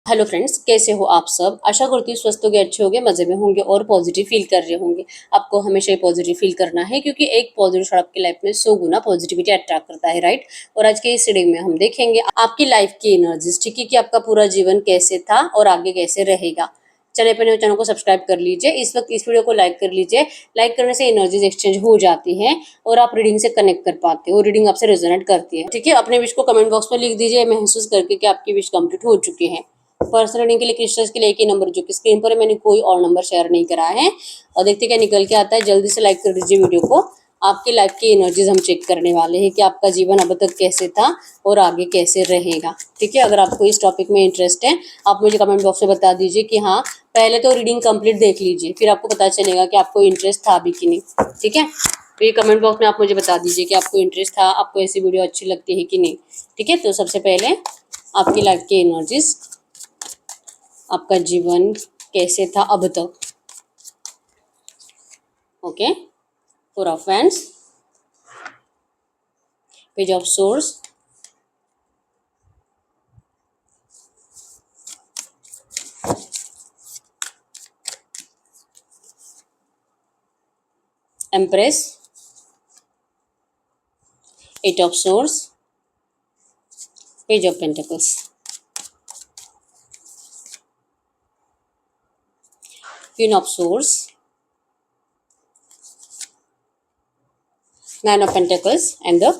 Hello friends, कैसे हो आप सब। आशा करती हूँ स्वस्थ होंगे, अच्छे होंगे, मजे में होंगे और पॉजिटिव फील कर रहे होंगे। आपको हमेशा ही पॉजिटिव फील करना है क्योंकि एक पॉजिटिव शॉट आपकी लाइफ में 100 गुना पॉजिटिविटी अट्रैक्ट करता है, राइट। और आज के इस रीडिंग में हम देखेंगे आपकी लाइफ की एनर्जीज, ठीक है, कि आपका पूरा जीवन कैसे था और आगे कैसे रहेगा। चलिए अपने चैनल को सब्सक्राइब कर लीजिए, इस वक्त इस वीडियो को लाइक कर लीजिए। लाइक करने से एनर्जीज एक्सचेंज हो जाती हैं और आप रीडिंग से कनेक्ट कर पाते हो, रीडिंग आपसे रेजोनेट करती है, ठीक है। अपने विश को कमेंट बॉक्स में लिख दीजिए महसूस करके कि आपकी विश कंप्लीट हो चुकी है। पर्सनल रीडिंग के लिए क्रिस्टल्स के लिए एक ही नंबर जो कि स्क्रीन पर है, मैंने कोई और नंबर शेयर नहीं करा है। और देखते क्या निकल के आता है। जल्दी से लाइक कर दीजिए वीडियो को। आपकी लाइफ की एनर्जीज हम चेक करने वाले हैं कि आपका जीवन अब तक कैसे था और आगे कैसे रहेगा, ठीक है। अगर आपको इस टॉपिक में इंटरेस्ट है आप मुझे कमेंट बॉक्स में बता दीजिए कि हाँ। पहले तो रीडिंग कंप्लीट देख लीजिए, फिर आपको पता चलेगा कि आपको इंटरेस्ट था भी कि नहीं, ठीक है। तो ये कमेंट बॉक्स में आप मुझे बता दीजिए कि आपको इंटरेस्ट था, आपको ऐसी वीडियो अच्छी लगती है कि नहीं, ठीक है। तो सबसे पहले आपकी लाइफ की एनर्जीज, आपका जीवन कैसे था अब तक। Okay, four of wands, page of swords, empress, eight of swords, page of pentacles, queen of swords, nine of pentacles and the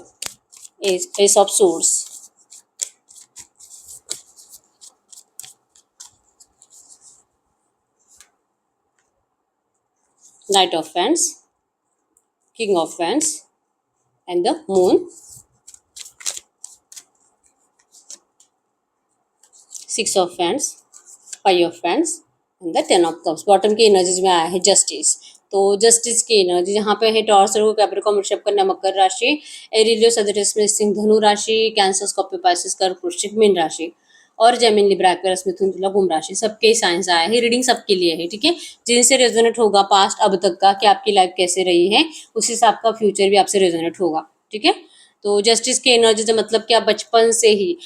ace of swords. Knight of wands, king of wands and the moon, six of wands, five of wands and the ten of cups. Bottom की energies में आया है justice. तो justice की energy यहाँ पे है taurus, Capricorn, वृषभ, कन्या, मकर राशि, एरिलियो, सजिटेरियस में सिंह, धनु राशि, कैंसर, स्कॉर्पियो, पाइसेस, कर्क, वृश्चिक, मीन राशि और जेमिनी, लिब्रा, एक्वेरियस, मिथुन, तुला, कुंभ राशि। सबके साइंस आया है, रीडिंग सबके लिए है, ठीक है। जिनसे रेजोनेट होगा पास्ट अब तक का कि आपकी लाइफ कैसे रही है, उसी से आपका फ्यूचर भी आपसे रेजोनेट होगा, ठीक है। तो जस्टिस की एनर्जी जो मतलब कि आप बचपन से ही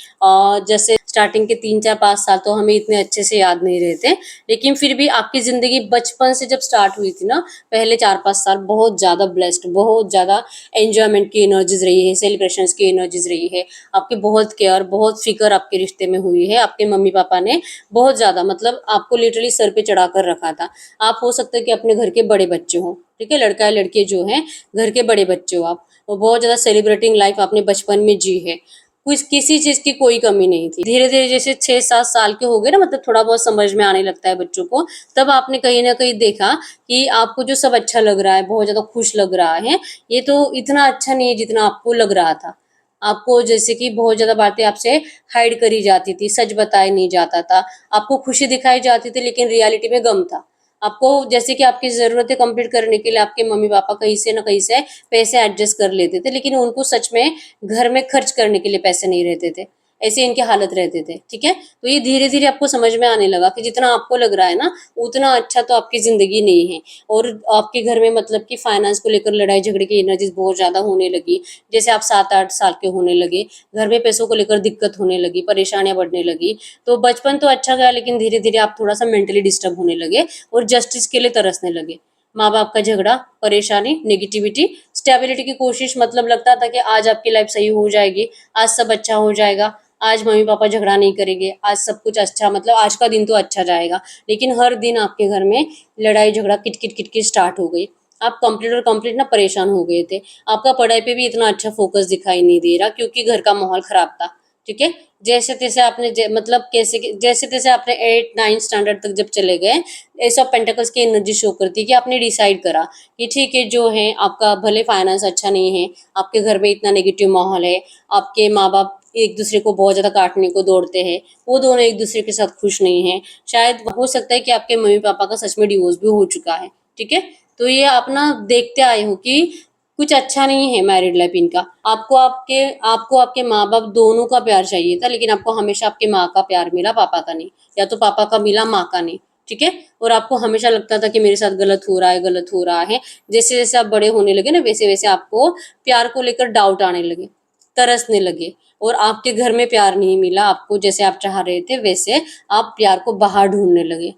जैसे स्टार्टिंग के 3 4 5 साल तो हमें इतने अच्छे से याद नहीं रहते, लेकिन फिर भी आपकी जिंदगी बचपन से जब स्टार्ट हुई थी ना, पहले 4 5 साल बहुत ज्यादा ब्लेस्ड, बहुत ज्यादा एंजॉयमेंट की एनर्जीज रही है, सेलिब्रेशन की एनर्जीज रही है। आपके बहुत केयर, बहुत फिक्र आपके रिश्ते में हुई है। आपके मम्मी पापा ने बहुत ज्यादा मतलब आपको लिटरली सर पे चढ़ा कर रखा था। आप हो सकते कि अपने घर के बड़े बच्चे हो, ठीक है, लड़का या लड़के जो है घर के बड़े बच्चे हो आप, वो बहुत ज्यादा सेलिब्रेटिंग लाइफ आपने बचपन में जी है। कुछ किसी चीज की कोई कमी नहीं थी। धीरे धीरे जैसे 6 7 साल के हो गए ना, मतलब थोड़ा बहुत समझ में आने लगता है बच्चों को, तब आपने कहीं ना कहीं देखा कि आपको जो सब अच्छा लग रहा है, बहुत ज्यादा खुश लग रहा है, ये तो इतना अच्छा नहीं है जितना आपको लग रहा था। आपको जैसे कि बहुत ज्यादा बातें आपसे हाइड करी जाती थी, सच बताया नहीं जाता था। आपको खुशी दिखाई जाती थी लेकिन रियलिटी में गम था। आपको जैसे कि आपकी ज़रूरतें कंप्लीट करने के लिए आपके मम्मी-पापा कहीं से न कहीं से पैसे एडजस्ट कर लेते थे, लेकिन उनको सच में घर में खर्च करने के लिए पैसे नहीं रहते थे। ऐसी इनकी हालत रहते थे, ठीक है? तो ये धीरे-धीरे आपको समझ में आने लगा कि जितना आपको लग रहा है ना, उतना अच्छा तो आपकी ज़िंदगी नहीं है। और आपके घर में मतलब कि फाइनेंस को लेकर लड़ाई-झगड़े की एनर्जीज़ बहुत ज़्यादा होने लगी। जैसे आप 7 8 साल के होने लगे, घर में पैसों को लेकर दिक्कत होने लगी, परेशानियाँ बढ़ने लगी। तो बचपन तो अच्छा गया लेकिन धीरे-धीरे आप थोड़ा-सा मेंटली डिस्टर्ब होने लगे और जस्टिस के लिए तरसने लगे। माँ बाप का झगड़ा, परेशानी, नेगेटिविटी, स्टेबिलिटी की कोशिश, मतलब लगता था कि आज आपकी लाइफ सही हो जाएगी, आज सब अच्छा हो जाएगा, आज मम्मी पापा झगड़ा नहीं करेंगे, आज सब कुछ अच्छा, मतलब आज का दिन तो अच्छा जाएगा। लेकिन हर दिन आपके घर में लड़ाई झगड़ा, किटकिट किटकिट स्टार्ट हो गई। आप कंप्लीट और कंप्लीट ना परेशान हो गए थे। आपका पढ़ाई पे भी इतना अच्छा फोकस दिखाई नहीं दे रहा क्योंकि घर का माहौल खराब था, ठीक है। जैसे तैसे आपने मतलब कैसे जैसे तैसे आपने 8 9 स्टैंडर्ड तक जब चले गए, एस ऑफ पेंटिकल्स की एनर्जी शो करती है कि आपने डिसाइड करा कि ठीक है, जो है आपका भले फाइनेंस अच्छा नहीं है, आपके घर में इतना नेगेटिव माहौल है, आपके माँ बाप एक दूसरे को बहुत ज्यादा काटने को दौड़ते हैं, वो दोनों एक दूसरे के साथ खुश नहीं है। शायद हो सकता है कि आपके मम्मी पापा का सच में डिवोर्स भी हो चुका है, ठीक है। तो ये आप ना देखते आए हो कि कुछ अच्छा नहीं है मैरिड लाइफ इनका। आपको आपके माँ बाप दोनों का प्यार चाहिए था, लेकिन आपको हमेशा आपके माँ का प्यार मिला, पापा का नहीं, या तो पापा का मिला, माँ का नहीं, ठीक है। और आपको हमेशा लगता था कि मेरे साथ गलत हो रहा है, गलत हो रहा है। जैसे जैसे आप बड़े होने लगे ना, वैसे वैसे आपको प्यार को लेकर डाउट आने लगे। तरसने लगे और आपके घर में प्यार नहीं मिला आपको, जैसे आप चाह रहे थे वैसे आप प्यार को बाहर ढूंढने लगे।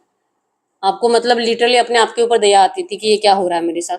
आपको मतलब लिटरली अपने आप के ऊपर दया आती थी कि ये क्या हो रहा है मेरे साथ।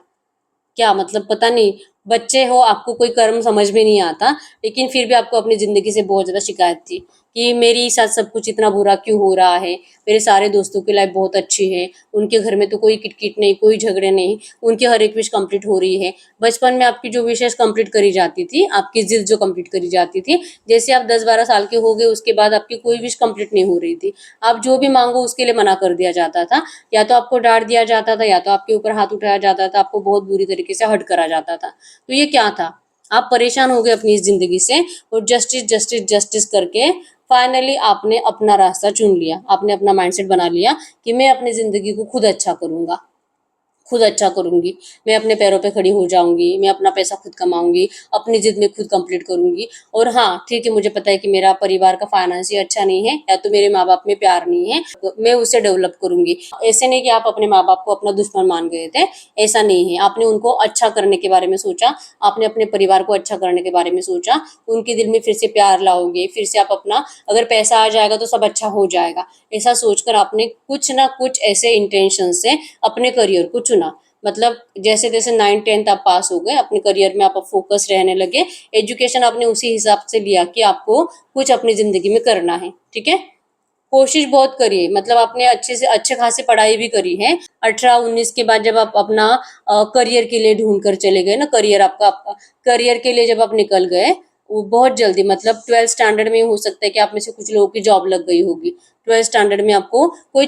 क्या मतलब पता नहीं, बच्चे हो, आपको कोई कर्म समझ में नहीं आता, लेकिन फिर भी आपको अपनी ज़िंदगी से बहुत ज़्यादा शिकायत थी कि मेरे साथ सब कुछ इतना बुरा क्यों हो रहा है। मेरे सारे दोस्तों की लाइफ बहुत अच्छी है, उनके घर में तो कोई किट-किट नहीं, कोई झगड़े नहीं, उनकी हर एक विश कंप्लीट हो रही है। बचपन में आपकी जो विशेज़ कंप्लीट करी जाती थी, आपकी ज़िद जो कंप्लीट करी जाती थी, जैसे आप 10-12 साल के हो गए उसके बाद आपकी कोई विश कंप्लीट नहीं हो रही थी। आप जो भी माँगो उसके लिए मना कर दिया जाता था, या तो आपको डाँट दिया जाता था या तो आपके ऊपर हाथ उठाया जाता था, आपको बहुत बुरी तरीके से हर्ट करा जाता था। तो ये क्या था? आप परेशान हो गए अपनी इस ज़िंदगी से और जस्टिस, जस्टिस, जस्टिस करके फाइनली आपने अपना रास्ता चुन लिया। आपने अपना माइंडसेट बना लिया कि मैं अपनी ज़िंदगी को खुद अच्छा करूँगा, खुद अच्छा करूँगी, मैं अपने पैरों पे खड़ी हो जाऊँगी, मैं अपना पैसा खुद कमाऊँगी, अपनी ज़िद मैं खुद कंप्लीट करूँगी। और हाँ, ठीक है, मुझे पता है कि मेरा परिवार का फाइनेंस ही अच्छा नहीं है या तो मेरे माँ-बाप में प्यार नहीं है, तो मैं उसे डेवलप करूँगी। ऐसे नहीं कि आप अपने माँ-बाप को अपना दुश्मन मान गए थे, ऐसा नहीं है। आपने उनको अच्छा करने के बारे में सोचा, आपने अपने परिवार को अच्छा करने के बारे में सोचा, उनके दिल में फिर से प्यार लाओगे, फिर से आप अपना अगर पैसा आ जाएगा तो सब अच्छा हो जाएगा। ऐसा सोचकर आपने कुछ ना कुछ ऐसे इंटेंशन से अपने करियर को चुना। मतलब जैसे जैसे 9th-10th आप पास हो गए, अपने करियर में आप फोकस रहने लगे, एजुकेशन आपने उसी हिसाब से लिया कि आपको कुछ अपनी ज़िंदगी में करना है, ठीक है? कोशिश बहुत करी है, मतलब आपने अच्छे से अच्छे खासी पढ़ाई भी करी है। 18-19 के बाद जब आप अपना करियर के लिए ढूँढ कर चले गए ना, करियर आपका करियर के लिए जब आप निकल गए, वो बहुत जल्दी मतलब 12th स्टैंडर्ड में हो सकता है कि आप में से कुछ लोगों की जॉब लग गई होगी। 12th स्टैंडर्ड में आपको कोई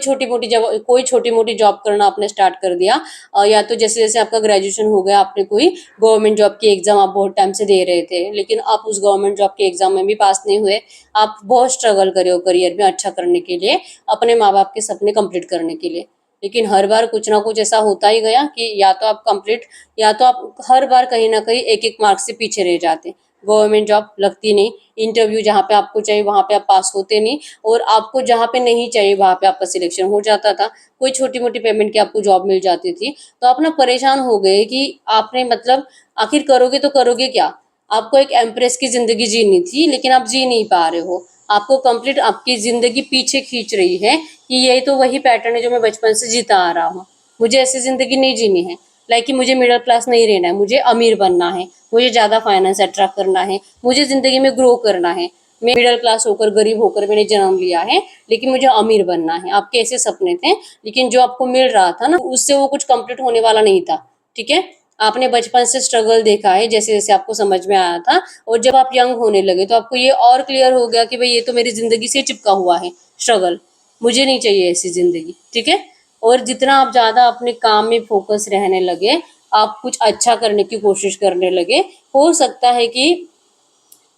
छोटी-मोटी जॉब करना आपने स्टार्ट कर दिया, या तो जैसे-जैसे आपका ग्रेजुएशन हो गया, आपने कोई गवर्नमेंट जॉब की एग्ज़ाम आप बहुत टाइम से दे रहे थे, लेकिन आप उस गवर्नमेंट जॉब के एग्ज़ाम में भी पास नहीं हुए। आप बहुत स्ट्रगल करे हो करियर में अच्छा करने के लिए, अपने माँ-बाप के सपने कंप्लीट करने के लिए। लेकिन हर बार कुछ ना कुछ ऐसा होता ही गया कि या तो आप हर बार कहीं न कहीं एक-एक मार्क्स से पीछे रह जाते। गवर्नमेंट जॉब लगती नहीं, इंटरव्यू जहाँ पे आपको चाहिए वहाँ पे आप पास होते नहीं, और आपको जहाँ पे नहीं चाहिए वहाँ पे आपका सिलेक्शन हो जाता था। कोई छोटी-मोटी पेमेंट की आपको जॉब मिल जाती थी। तो आप ना परेशान हो गए कि आपने मतलब आखिर करोगे तो करोगे क्या? आपको एक एम्प्रेस की ज़िंदगी जीनी थी, लेकिन आप जी नहीं पा रहे हो। आपको कंप्लीट आपकी ज़िंदगी पीछे खींच रही है कि यही तो वही पैटर्न है जो मैं बचपन से जीता आ रहा हूँ। मुझे ऐसी ज़िंदगी नहीं जीनी है। लाइक कि मुझे मिडल क्लास नहीं रहना है, मुझे अमीर बनना है, मुझे ज़्यादा फाइनेंस अट्रैक्ट करना है, मुझे ज़िंदगी में ग्रो करना है। मैं मिडल क्लास होकर, गरीब होकर मैंने जन्म लिया है, लेकिन मुझे अमीर बनना है। आपके ऐसे सपने थे, लेकिन जो आपको मिल रहा था ना, उससे वो कुछ कंप्लीट होने वाला नहीं था। ठीक है? आपने बचपन से स्ट्रगल देखा है, जैसे-जैसे आपको समझ में आया था, और जब आप यंग होने लगे तो आपको ये और क्लियर हो गया कि भई ये तो मेरी ज़िंदगी से चिपका हुआ है स्ट्रगल, मुझे नहीं चाहिए ऐसी ज़िंदगी, ठीक है? और जितना आप ज़्यादा अपने काम में फ़ोकस रहने लगे, आप कुछ अच्छा करने की कोशिश करने लगे, हो सकता है कि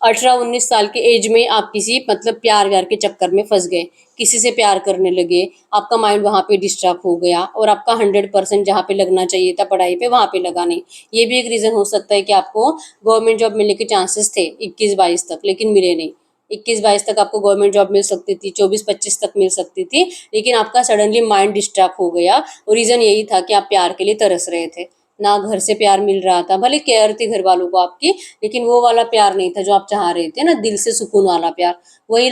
18-19 साल के एज में आप किसी मतलब प्यार-व्यार के चक्कर में फँस गए, किसी से प्यार करने लगे, आपका माइंड वहाँ पे डिस्ट्रैक्ट हो गया और आपका 100% जहाँ पे लगना चाहिए था पढ़ाई पे, वहाँ पे लगा नहीं। ये भी एक रीज़न हो सकता है कि आपको गवर्नमेंट जॉब मिलने के चांसेस थे 21-22 तक, लेकिन मिले नहीं। 21-22 तक आपको गवर्नमेंट जॉब मिल सकती थी, 24-25 तक मिल सकती थी, लेकिन आपका सडनली माइंड डिस्ट्रैक्ट हो गया, और रीज़न यही था कि आप प्यार के लिए तरस रहे थे। ना घर से प्यार मिल रहा था, भले केयर थी घर वालों को आपकी, लेकिन वो वाला प्यार नहीं था जो आप चाह रहे थे ना, दिल से सुकून वाला प्यार। वही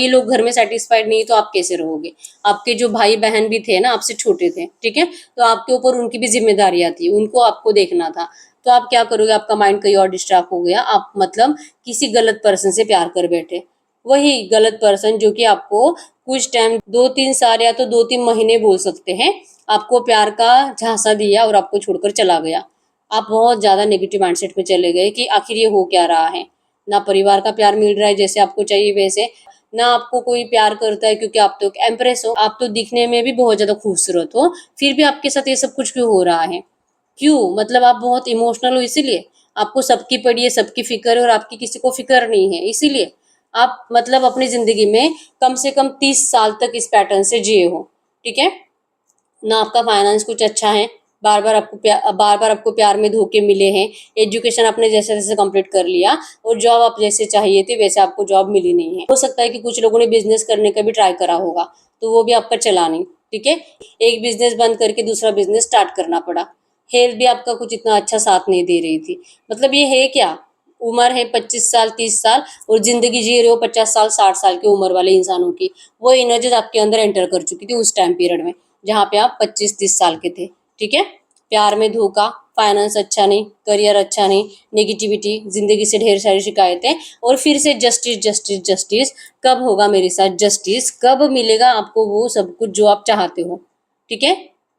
लोग घर में सैटिस्फाइड नहीं, तो आप कैसे रहोगे? आपके जो भाई-बहन भी थे ना, आपसे छोटे थे, ठीक है? तो आपके ऊपर उनकी भी ज़िम्मेदारियाँ थी, उनको आपको देखना था। तो आप क्या करोगे? आपका माइंड कहीं और डिस्ट्रैक्ट हो गया, आप मतलब किसी गलत पर्सन से प्यार कर बैठे। वही गलत पर्सन जो कि आपको कुछ टाइम 2-3 साल या तो 2-3 महीने बोल सकते हैं, आपको प्यार का झांसा दिया और आपको छोड़कर चला गया। आप बहुत ज़्यादा नेगेटिव माइंडसेट में चले गए कि आखिर ये हो क्या रहा है? ना परिवार का प्यार मिल रहा है जैसे आपको चाहिए वैसे, ना आपको कोई प्यार करता है क्योंकि आप तो एक एम्प्रेस हो, आप तो दिखने में भी बहुत ज़्यादा खूबसूरत हो, फिर भी आपके साथ ये सब कुछ क्यों हो रहा है? क्यों? मतलब आप बहुत इमोशनल हो इसीलिए? आपको सबकी पड़ी है, सबकी फ़िक्र है और आपकी किसी को फ़िक्र नहीं है, इसीलिए? आप मतलब अपनी ज़िंदगी में कम से कम 30 साल तक इस पैटर्न से जिए हो, ठीक है? ना आपका फाइनेंस कुछ अच्छा है, बार बार आपको प्यार में धोखे मिले हैं, एजुकेशन आपने जैसे जैसे कंप्लीट कर लिया और जॉब आप जैसे चाहिए थी वैसे आपको जॉब मिली नहीं है। हो सकता है कि कुछ लोगों ने बिजनेस करने का भी ट्राई करा होगा, तो वो भी आपका चला नहीं, ठीक है? एक बिजनेस बंद करके दूसरा बिजनेस स्टार्ट करना पड़ा। हेल्थ भी आपका कुछ इतना अच्छा साथ नहीं दे रही थी। मतलब ये है क्या? उम्र है 25 साल 30 साल और जिंदगी जी रहे हो 50 साल 60 साल की उम्र वाले इंसानों की, वो एनर्जीज आपके अंदर एंटर कर चुकी थी उस टाइम पीरियड में जहाँ पे आप 25-30 साल के थे। ठीक है, प्यार में धोखा, फाइनेंस अच्छा नहीं, करियर अच्छा नहीं, नेगेटिविटी, जिंदगी से ढेर सारी शिकायतें, और फिर से जस्टिस जस्टिस जस्टिस, कब होगा मेरे साथ जस्टिस, कब मिलेगा आपको वो सब कुछ जो आप चाहते हो। ठीक है,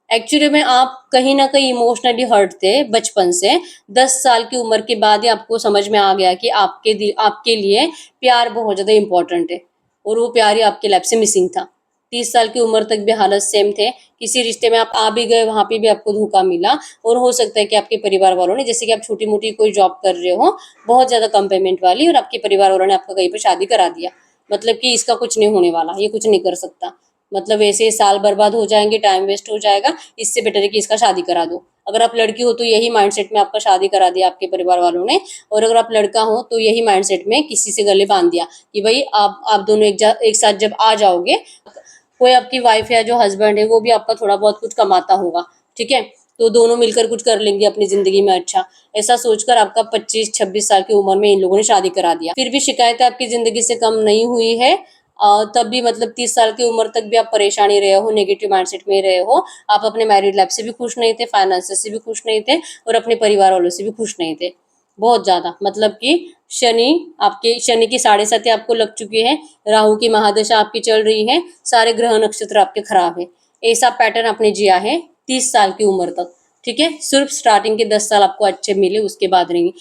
एक्चुअली में आप कहीं ना कहीं इमोशनली हर्ट थे बचपन से। 10 साल की उम्र के बाद ही आपको समझ में आ गया कि आपके लिए प्यार बहुत ज्यादा इंपॉर्टेंट है, और वो प्यार ही आपके लाइफ से मिसिंग था। 30 साल की उम्र तक भी हालत सेम थे, किसी रिश्ते में आप आ भी गए, वहां पे भी आपको धोखा मिला, और हो सकता है कि आपके परिवार वालों ने, जैसे कि आप छोटी मोटी कोई जॉब कर रहे हो बहुत ज्यादा कम पेमेंट वाली, और आपके परिवार वालों ने आपका कहीं पर शादी करा दिया, मतलब कि इसका कुछ नहीं होने वाला, ये कुछ नहीं कर सकता, मतलब ऐसे साल बर्बाद हो जाएंगे, टाइम वेस्ट हो जाएगा, इससे बेटर है कि इसका शादी करा दो। अगर आप लड़की हो तो यही माइंडसेट में आपका शादी करा दिया आपके परिवार वालों ने, और अगर आप लड़का हो तो यही माइंडसेट में किसी से गले बांध दिया कि भाई आप दोनों एक साथ जब आ जाओगे, कोई आपकी वाइफ या जो हस्बैंड है वो भी आपका थोड़ा बहुत कुछ कमाता होगा, ठीक है, तो दोनों मिलकर कुछ कर लेंगे अपनी जिंदगी में अच्छा, ऐसा सोचकर आपका 25-26 साल की उम्र में इन लोगों ने शादी करा दिया। फिर भी शिकायतें आपकी जिंदगी से कम नहीं हुई है, तब भी मतलब 30 साल की उम्र तक भी आप परेशानी रहे हो, नेगेटिव माइंडसेट में रहे हो, आप अपने मैरिड लाइफ से भी खुश नहीं थे, फाइनेंस से भी खुश नहीं थे, और अपने परिवार वालों से भी खुश नहीं थे, बहुत ज्यादा, मतलब कि शनि की 7.5 आपको लग चुकी है, राहु की महादशा आपकी चल रही है, सारे ग्रह नक्षत्र आपके खराब है, ऐसा पैटर्न आपने जिया है 30 साल की उम्र तक। ठीक है, सिर्फ स्टार्टिंग के 10 साल आपको अच्छे मिले, उसके बाद नहीं।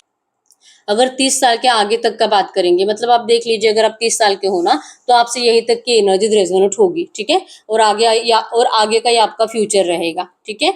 अगर 30 साल के आगे तक का बात करेंगे, मतलब आप देख लीजिए, अगर आप 30 साल के हो ना, तो आपसे यही तक की एनर्जी रेजोनेट होगी। ठीक है, और आगे का ही आपका फ्यूचर रहेगा। ठीक है,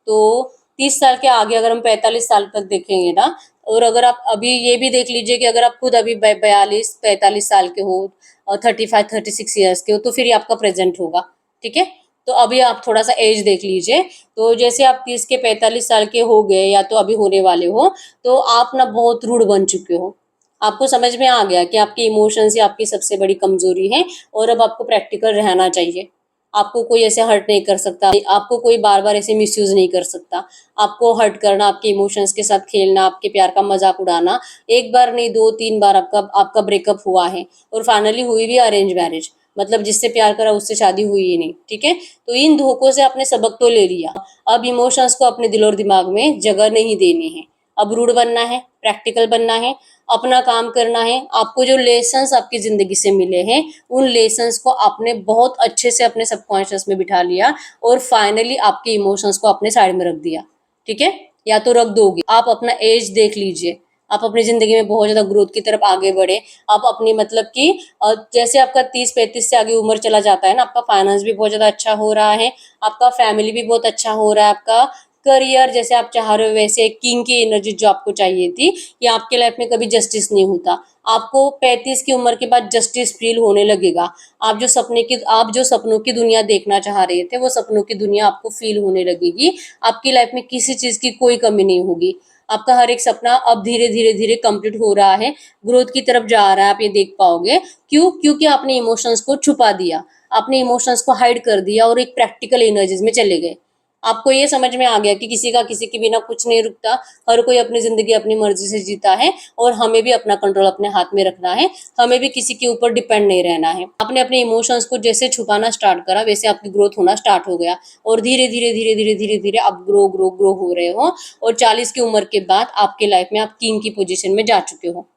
तो 30 साल के आगे अगर हम 45 साल तक देखेंगे ना, और अगर आप अभी ये भी देख लीजिए कि अगर आप खुद अभी 42-45 साल के हो और 35-36 ईयर्स के हो, तो फिर ये आपका प्रेजेंट होगा। ठीक है, तो अभी आप थोड़ा सा एज देख लीजिए, तो जैसे आप 30 के 45 साल के हो गए या तो अभी होने वाले हो, तो आप ना बहुत रूड बन चुके हो, आपको समझ में आ गया कि आपके इमोशंस ही आपकी सबसे बड़ी कमजोरी है, और अब आपको प्रैक्टिकल रहना चाहिए। आपको कोई ऐसे हर्ट नहीं कर सकता, आपको कोई बार बार ऐसे मिसयूज नहीं कर सकता। आपको हर्ट करना, आपके इमोशंस के साथ खेलना, आपके प्यार का मजाक उड़ाना, एक बार नहीं 2-3 बार आपका आपका ब्रेकअप हुआ है, और फाइनली हुई भी अरेंज मैरिज, मतलब जिससे प्यार करा उससे शादी हुई ही नहीं। ठीक है, तो इन धोखों से आपने सबक तो ले लिया, अब इमोशंस को अपने दिल और दिमाग में जगह नहीं देनी है। अब रूढ़ बनना है, प्रैक्टिकल बनना है, अपना काम करना है। आपको जो लेसन्स आपकी जिंदगी से मिले हैं, उन लेसन्स को आपने बहुत अच्छे से अपने सबकॉन्शियस में बिठा लिया, और फाइनली आपके इमोशंस को अपने साइड में रख दिया। ठीक है, या तो रख दोगे। आप अपना एज देख लीजिए, आप अपनी जिंदगी में बहुत ज्यादा ग्रोथ की तरफ आगे बढ़े। आप अपनी मतलब कि जैसे आपका 30-35 से आगे उम्र चला जाता है ना, आपका फाइनेंस भी बहुत ज्यादा अच्छा हो रहा है, आपका फैमिली भी बहुत अच्छा हो रहा है, आपका करियर जैसे आप चाह रहे हो वैसे, किंग की एनर्जी जो आपको चाहिए थी, ये आपके लाइफ में कभी जस्टिस नहीं होता। आपको 35 की उम्र के बाद जस्टिस फील होने लगेगा। आप जो सपनों की दुनिया देखना चाह रहे थे, वो सपनों की दुनिया आपको फील होने लगेगी। आपकी लाइफ में किसी चीज की कोई कमी नहीं होगी। आपका हर एक सपना अब धीरे धीरे धीरे कंप्लीट हो रहा है, ग्रोथ की तरफ जा रहा है, आप ये देख पाओगे। क्यों? क्योंकि आपने इमोशंस को छुपा दिया, आपने इमोशंस को हाइड कर दिया, और एक प्रैक्टिकल एनर्जीज में चले गए। आपको ये समझ में आ गया कि किसी का किसी के बिना कुछ नहीं रुकता, हर कोई अपनी जिंदगी अपनी मर्जी से जीता है, और हमें भी अपना कंट्रोल अपने हाथ में रखना है, हमें भी किसी के ऊपर डिपेंड नहीं रहना है। आपने अपने इमोशंस को जैसे छुपाना स्टार्ट करा, वैसे आपकी ग्रोथ होना स्टार्ट हो गया, और धीरे धीरे धीरे धीरे धीरे धीरे आप ग्रो ग्रो ग्रो हो रहे हो, और 40 की उम्र के बाद आपके लाइफ में आप किंग की पोजीशन में जा चुके हो।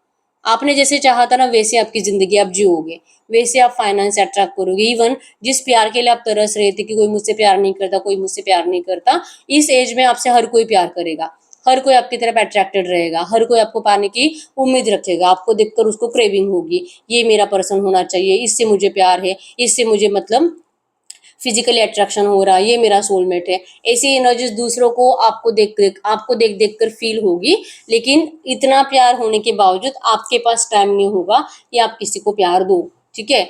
आपने जैसे चाहा था ना, वैसे आपकी जिंदगी आप जियोगे, वैसे आप फाइनेंस अट्रैक्ट करोगे। इवन जिस प्यार के लिए आप तरस रहे थे कि कोई मुझसे प्यार नहीं करता, कोई मुझसे प्यार नहीं करता, इस एज में आपसे हर कोई प्यार करेगा, हर कोई आपकी तरफ अट्रैक्टेड रहेगा, हर कोई आपको पाने की उम्मीद रखेगा, आपको देखकर उसको क्रेविंग होगी, ये मेरा पर्सन होना चाहिए, इससे मुझे प्यार है, इससे मुझे मतलब फिजिकली अट्रैक्शन हो रहा है, ये मेरा सोलमेट है। ऐसी एनर्जीज दूसरों को आपको देख देख कर फील होगी, लेकिन इतना प्यार होने के बावजूद आपके पास टाइम नहीं होगा कि आप किसी को प्यार दो। ठीक है,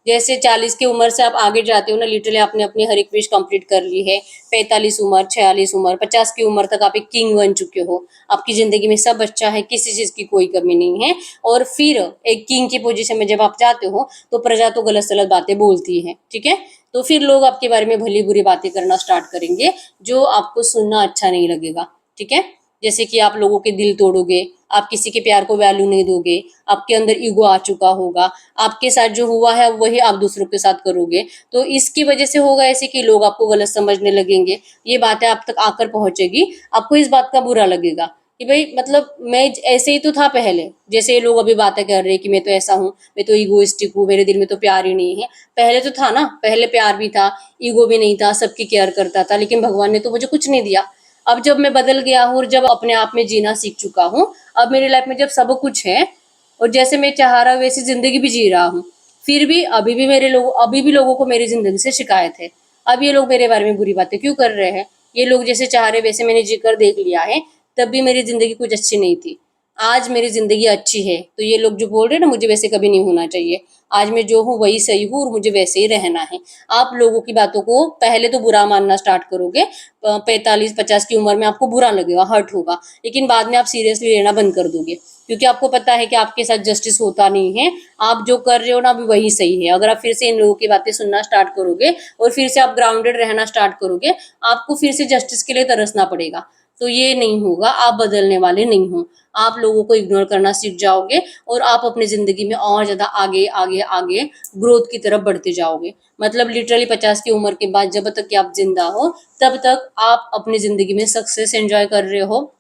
जैसे 40 की उम्र से आप आगे जाते हो ना, लिटरली आपने अपनी हर एक विश कंप्लीट कर ली है। 45 उम्र, 46 उम्र, 50 की उम्र तक आप एक किंग बन चुके हो, आपकी जिंदगी में सब अच्छा है, किसी चीज की कोई कमी नहीं है। और फिर एक किंग की पोजीशन में जब आप जाते हो, तो प्रजा तो गलत सलत बातें बोलती है। ठीक है, तो फिर लोग आपके बारे में भली बुरी बातें करना स्टार्ट करेंगे, जो आपको सुनना अच्छा नहीं लगेगा। ठीक है, जैसे कि आप लोगों के दिल तोड़ोगे, आप किसी के प्यार को वैल्यू नहीं दोगे, आपके अंदर ईगो आ चुका होगा, आपके साथ जो हुआ है वही आप दूसरों के साथ करोगे, तो इसकी वजह से होगा ऐसे कि लोग आपको गलत समझने लगेंगे, ये बातें आप तक आकर पहुंचेगी, आपको इस बात का बुरा लगेगा कि भाई मतलब मैं ऐसे ही तो था पहले, जैसे ये लोग अभी बातें कर रहे हैं कि मैं तो ऐसा हूँ, मैं तो ईगोइस्टिक हूँ, मेरे दिल में तो प्यार ही नहीं है। पहले तो था ना, पहले प्यार भी था, ईगो भी नहीं था, सबकी केयर करता था, लेकिन भगवान ने तो मुझे कुछ नहीं दिया। अब जब मैं बदल गया हूँ और जब अपने आप में जीना सीख चुका हूँ, अब मेरी लाइफ में जब सब कुछ है और जैसे मैं चाह रहा वैसी जिंदगी भी जी रहा हूँ, फिर भी अभी भी लोगों को मेरी जिंदगी से शिकायत है। अब ये लोग मेरे बारे में बुरी बातें क्यों कर रहे हैं? ये लोग जैसे चाह रहे वैसे मैंने जी कर देख लिया है, तब भी मेरी जिंदगी कुछ अच्छी नहीं थी। आज मेरी जिंदगी अच्छी है, तो ये लोग जो बोल रहे हैं ना मुझे वैसे कभी नहीं होना चाहिए। आज मैं जो हूँ वही सही हूँ और मुझे वैसे ही रहना है। आप लोगों की बातों को पहले तो बुरा मानना स्टार्ट करोगे, 45-50 की उम्र में आपको बुरा लगेगा, हर्ट होगा, लेकिन बाद में आप सीरियसली लेना बंद कर दोगे, क्योंकि आपको पता है कि आपके साथ जस्टिस होता नहीं है। आप जो कर रहे हो ना अभी वही सही है। अगर आप फिर से इन लोगों की बातें सुनना स्टार्ट करोगे और फिर से आप ग्राउंडेड रहना स्टार्ट करोगे, आपको फिर से जस्टिस के लिए तरसना पड़ेगा। तो ये नहीं होगा, आप बदलने वाले नहीं हो। आप लोगों को इग्नोर करना सीख जाओगे और आप अपनी जिंदगी में और ज्यादा आगे आगे आगे ग्रोथ की तरफ बढ़ते जाओगे। मतलब लिटरली 50 की उम्र के बाद जब तक कि आप जिंदा हो, तब तक आप अपनी जिंदगी में सक्सेस एंजॉय कर रहे हो,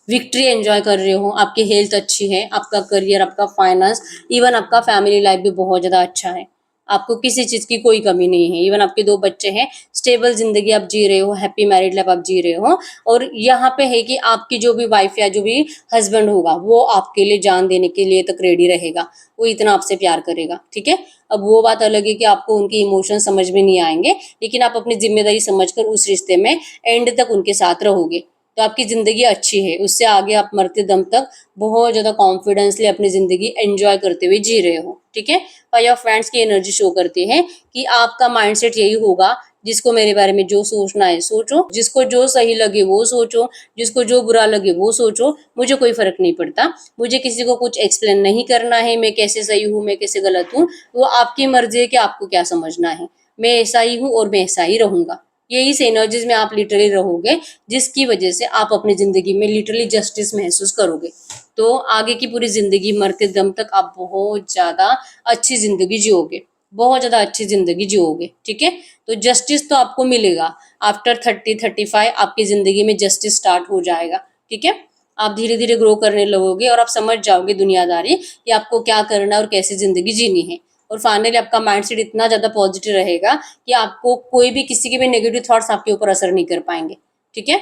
विक्ट्री एंजॉय कर रहे हो, आपकी हेल्थ अच्छी है, आपका करियर, आपका फाइनेंस, इवन आपका फैमिली लाइफ भी बहुत ज़्यादा अच्छा है। आपको किसी चीज़ की कोई कमी नहीं है। इवन आपके 2 बच्चे हैं, स्टेबल ज़िंदगी आप जी रहे हो, हैप्पी मैरिड लाइफ आप जी रहे हो, और यहाँ पे है कि आपकी जो भी वाइफ या जो भी हस्बैंड होगा, वो आपके लिए जान देने के लिए तक रेडी रहेगा। वो इतना आपसे प्यार करेगा, ठीक है? अब वो बात अलग है कि आपको उनके इमोशन समझ में नहीं आएँगे, लेकिन आप अपनी ज़िम्मेदारी समझकर उस रिश्ते में एंड तक उनके साथ रहोगे। तो आपकी ज़िंदगी अच्छी है, उससे आगे आप मरते दम तक बहुत ज़्यादा कॉन्फिडेंसली अपनी ज़िंदगी एंजॉय करते हुए जी रहे हो, ठीक है? और योर फ्रेंड्स की एनर्जी शो करती है कि आपका माइंडसेट यही होगा, जिसको मेरे बारे में जो सोचना है सोचो, जिसको जो सही लगे वो सोचो, जिसको जो बुरा लगे वो सोचो, मुझे कोई फ़र्क नहीं पड़ता। मुझे किसी को कुछ एक्सप्लेन नहीं करना है, मैं कैसे सही हूँ, मैं कैसे गलत हूँ, वो आपकी मर्ज़ी है कि आपको क्या समझना है। मैं ऐसा ही हूँ और मैं ऐसा ही रहूँगा। यही इस एनर्जीज में आप लिटरली रहोगे, जिसकी वजह से आप अपनी जिंदगी में लिटरली जस्टिस महसूस करोगे। तो आगे की पूरी जिंदगी मरते दम तक आप बहुत ज्यादा अच्छी जिंदगी जियोगे, बहुत ज्यादा अच्छी जिंदगी जियोगे, ठीक है? तो जस्टिस तो आपको मिलेगा। आफ्टर 30-35 आपकी जिंदगी में जस्टिस स्टार्ट हो जाएगा, ठीक है? आप धीरे धीरे ग्रो करने लगोगे और आप समझ जाओगे दुनियादारी कि आपको क्या करना है और कैसे जिंदगी जीनी है। और फाइनली आपका माइंडसेट इतना ज्यादा पॉजिटिव रहेगा कि आपको कोई भी किसी के भी नेगेटिव थॉट्स आपके ऊपर असर नहीं कर पाएंगे, ठीक है?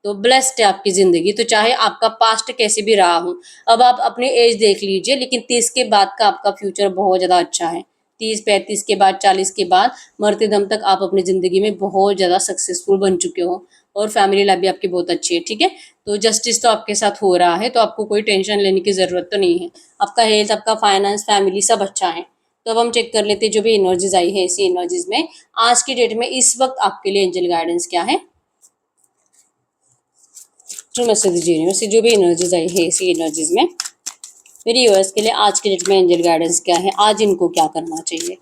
तो ब्लेस्ड है आपकी जिंदगी। तो चाहे आपका पास्ट कैसे भी रहा हो, अब आप अपनी एज देख लीजिए, लेकिन 30 के बाद का आपका फ्यूचर बहुत ज्यादा अच्छा है। 30-35 के बाद, 40 के बाद, मरते दम तक आप अपनी जिंदगी में बहुत ज्यादा सक्सेसफुल बन चुके हो और फैमिली लाइफ भी आपकी बहुत अच्छी है, ठीक है? तो जस्टिस तो आपके साथ हो रहा है, तो आपको कोई टेंशन लेने की जरूरत तो नहीं है। आपका हेल्थ, आपका फाइनेंस, फैमिली सब अच्छा है। तो अब हम चेक कर लेते हैं जो भी एनर्जीज आई है इसी एनर्जीज में आज की डेट में इस वक्त आपके लिए एंजल गाइडेंस क्या है। ट्रू मैसेज दीजिए यूनिवर्स, जो भी एनर्जीज आई है इसी एनर्जीज में मेरी यूएस के लिए आज की डेट में एंजल गाइडेंस क्या है, आज इनको क्या करना चाहिए,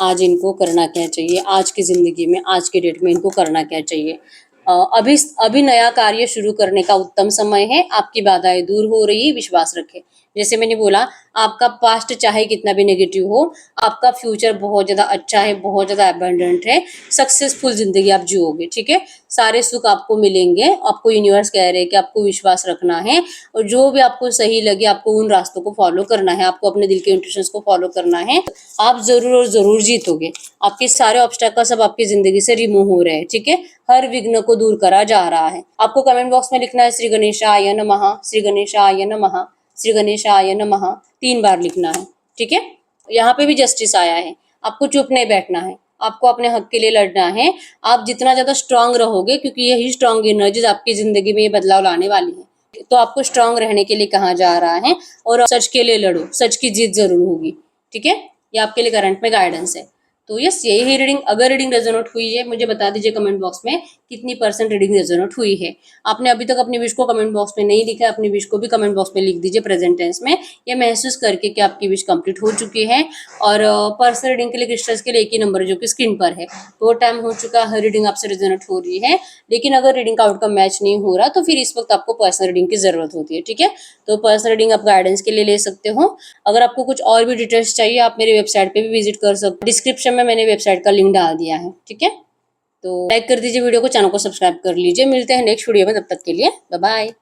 आज इनको करना क्या चाहिए, आज की ज़िंदगी में आज की डेट में इनको करना क्या चाहिए। अभी अभी नया कार्य शुरू करने का उत्तम समय है, आपकी बाधाएं दूर हो रही है, विश्वास रखें। जैसे मैंने बोला, आपका पास्ट चाहे कितना भी नेगेटिव हो, आपका फ्यूचर बहुत ज़्यादा अच्छा है, बहुत ज़्यादा अबंडेंट है, सक्सेसफुल ज़िंदगी आप जियोगे, ठीक है? सारे सुख आपको मिलेंगे। आपको यूनिवर्स कह रहे हैं कि आपको विश्वास रखना है और जो भी आपको सही लगे आपको उन रास्तों को फॉलो करना है, आपको अपने दिल के इंट्यूशंस को फॉलो करना है। आप जरूर और जरूर जीतोगे। आपके सारे ऑब्स्टेकल्स अब आपकी जिंदगी से रिमूव हो रहे हैं, ठीक है? हर विघ्न को दूर करा जा रहा है। आपको कमेंट बॉक्स में लिखना है श्री गणेशाय नमः, श्री गणेशाय नमः, श्री गणेशाय नमः 3 बार लिखना है, ठीक है? यहाँ पे भी जस्टिस आया है, आपको चुप नहीं बैठना है, आपको अपने हक के लिए लड़ना है। आप जितना ज्यादा स्ट्रांग रहोगे, क्योंकि यही स्ट्रांग एनर्जीज आपकी जिंदगी में ये बदलाव लाने वाली है, तो आपको स्ट्रांग रहने के लिए कहा जा रहा है और सच के लिए लड़ो, सच की जीत जरूर होगी, ठीक है? ये आपके लिए करंट में गाइडेंस है। तो यस, यही है रीडिंग। अगर रीडिंग रेजोनेट हुई है, मुझे बता दीजिए कमेंट बॉक्स में कितनी % रीडिंग रेजोनेट हुई है। आपने अभी तक अपनी विश को कमेंट बॉक्स में नहीं लिखा है, अपनी विश को भी कमेंट बॉक्स में लिख दीजिए प्रेजेंट टेंस में, ये महसूस करके कि आपकी विश कंप्लीट हो चुकी है। और पर्सनल रीडिंग के लिए, क्रिस्टल्स के लिए एक ही नंबर है जो कि स्क्रीन पर है। तो टाइम हो चुका है, रीडिंग आपसे रेजोनेट हो रही है, लेकिन अगर रीडिंग का आउटकम मैच नहीं हो रहा तो फिर इस वक्त आपको पर्सनल रीडिंग की जरूरत होती है। ठीक है, तो पर्सनल रीडिंग आप गाइडेंस के लिए ले सकते हो। अगर आपको कुछ और भी डिटेल्स चाहिए, आप मेरी वेबसाइट पे भी विजिट कर सकते हो। डिस्क्रिप्शन में मैंने वेबसाइट का लिंक डाल दिया है। ठीक है, तो लाइक कर दीजिए वीडियो को, चैनल को सब्सक्राइब कर लीजिए। मिलते हैं नेक्स्ट वीडियो में, तब तक के लिए बाय बाय।